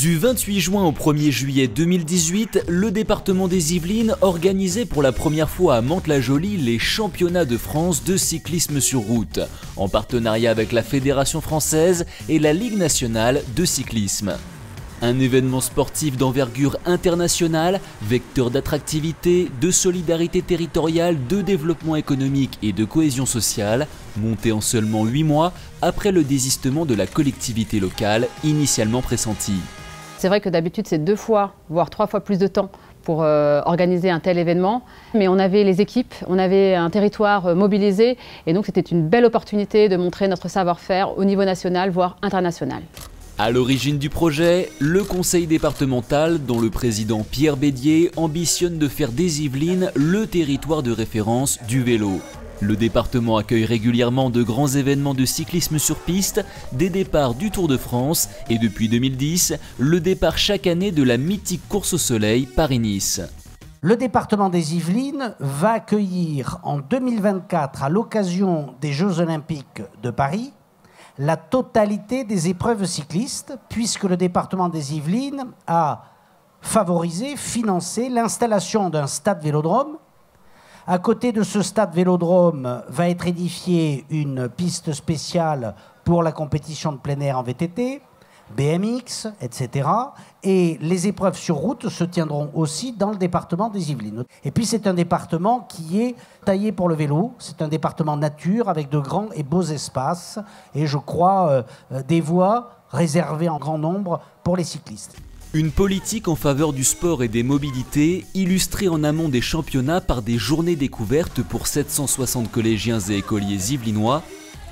Du 28 juin au 1er juillet 2018, le département des Yvelines organisait pour la première fois à Mantes-la-Jolie les championnats de France de cyclisme sur route, en partenariat avec la Fédération française et la Ligue nationale de cyclisme. Un événement sportif d'envergure internationale, vecteur d'attractivité, de solidarité territoriale, de développement économique et de cohésion sociale, monté en seulement 8 mois après le désistement de la collectivité locale initialement pressentie. C'est vrai que d'habitude c'est 2 fois, voire 3 fois plus de temps pour organiser un tel événement. Mais on avait les équipes, on avait un territoire mobilisé et donc c'était une belle opportunité de montrer notre savoir-faire au niveau national, voire international. À l'origine du projet, le conseil départemental, dont le président Pierre Bédier, ambitionne de faire des Yvelines le territoire de référence du vélo. Le département accueille régulièrement de grands événements de cyclisme sur piste, des départs du Tour de France et depuis 2010, le départ chaque année de la mythique course au soleil Paris-Nice. Le département des Yvelines va accueillir en 2024, à l'occasion des Jeux Olympiques de Paris, la totalité des épreuves cyclistes, puisque le département des Yvelines a favorisé, financé l'installation d'un stade vélodrome. À côté de ce stade vélodrome va être édifiée une piste spéciale pour la compétition de plein air en VTT, BMX, etc. Et les épreuves sur route se tiendront aussi dans le département des Yvelines. Et puis c'est un département qui est taillé pour le vélo, c'est un département nature avec de grands et beaux espaces et je crois des voies réservées en grand nombre pour les cyclistes. Une politique en faveur du sport et des mobilités, illustrée en amont des championnats par des journées découvertes pour 760 collégiens et écoliers yvelinois,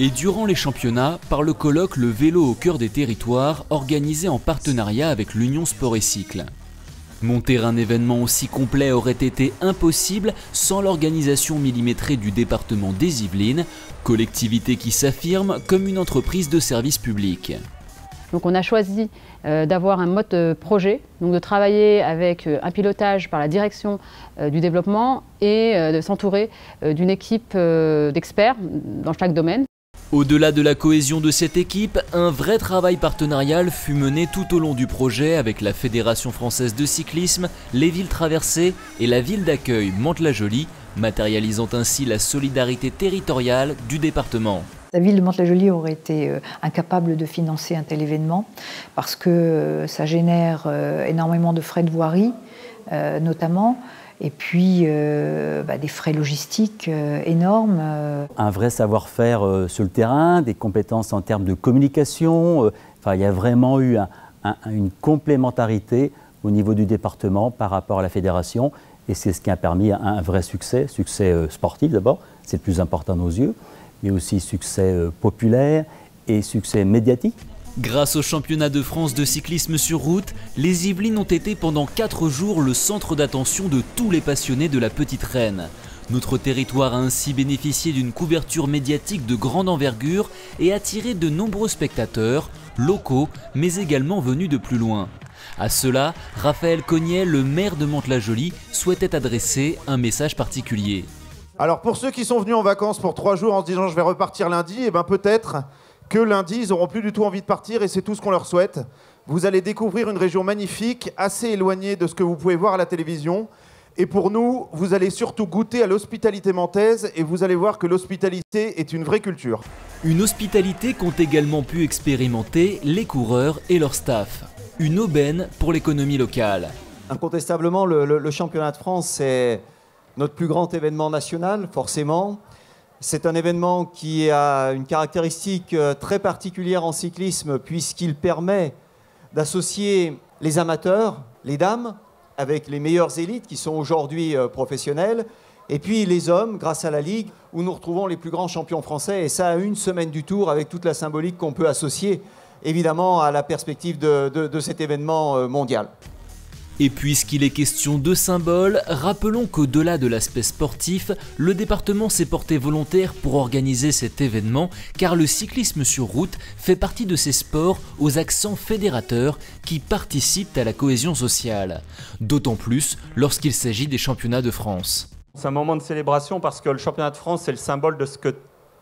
et durant les championnats par le colloque Le vélo au cœur des territoires, organisé en partenariat avec l'Union Sport et Cycle. Monter un événement aussi complet aurait été impossible sans l'organisation millimétrée du département des Yvelines, collectivité qui s'affirme comme une entreprise de service public. Donc on a choisi d'avoir un mode projet, donc de travailler avec un pilotage par la direction du développement et de s'entourer d'une équipe d'experts dans chaque domaine. Au-delà de la cohésion de cette équipe, un vrai travail partenarial fut mené tout au long du projet avec la Fédération française de cyclisme, les villes traversées et la ville d'accueil Mantes-la-Jolie, matérialisant ainsi la solidarité territoriale du département. La ville de Mantes-la-Jolie aurait été incapable de financer un tel événement parce que ça génère énormément de frais de voirie, notamment, et puis des frais logistiques énormes. Un vrai savoir-faire sur le terrain, des compétences en termes de communication. Il y a vraiment eu une complémentarité au niveau du département par rapport à la fédération. Et c'est ce qui a permis un vrai succès sportif d'abord, c'est le plus important à nos yeux, mais aussi succès populaire et succès médiatique. Grâce au championnat de France de cyclisme sur route, les Yvelines ont été pendant 4 jours le centre d'attention de tous les passionnés de la Petite Reine. Notre territoire a ainsi bénéficié d'une couverture médiatique de grande envergure et attiré de nombreux spectateurs, locaux, mais également venus de plus loin. À cela, Raphaël Cognet, le maire de Mantes-la-Jolie, souhaitait adresser un message particulier. Alors pour ceux qui sont venus en vacances pour 3 jours en se disant je vais repartir lundi, et peut-être que lundi ils n'auront plus du tout envie de partir et c'est tout ce qu'on leur souhaite. Vous allez découvrir une région magnifique, assez éloignée de ce que vous pouvez voir à la télévision. Et pour nous, vous allez surtout goûter à l'hospitalité mantaise et vous allez voir que l'hospitalité est une vraie culture. Une hospitalité qu'ont également pu expérimenter les coureurs et leur staff. Une aubaine pour l'économie locale. Incontestablement, le championnat de France, c'est notre plus grand événement national, forcément. C'est un événement qui a une caractéristique très particulière en cyclisme puisqu'il permet d'associer les amateurs, les dames, avec les meilleures élites qui sont aujourd'hui professionnelles, et puis les hommes, grâce à la Ligue, où nous retrouvons les plus grands champions français, et ça à une semaine du Tour, avec toute la symbolique qu'on peut associer, évidemment, à la perspective de cet événement mondial. Et puisqu'il est question de symboles, rappelons qu'au-delà de l'aspect sportif, le département s'est porté volontaire pour organiser cet événement car le cyclisme sur route fait partie de ces sports aux accents fédérateurs qui participent à la cohésion sociale. D'autant plus lorsqu'il s'agit des championnats de France. C'est un moment de célébration parce que le championnat de France, c'est le symbole de ce que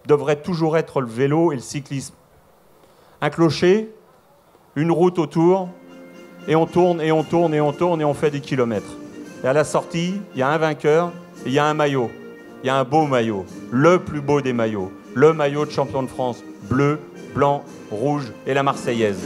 devrait toujours être le vélo et le cyclisme. Un clocher, une route autour, et on tourne, et on tourne, et on tourne, et on fait des kilomètres. Et à la sortie, il y a un vainqueur, et il y a un maillot. Il y a un beau maillot, le plus beau des maillots. Le maillot de champion de France, bleu, blanc, rouge et la Marseillaise.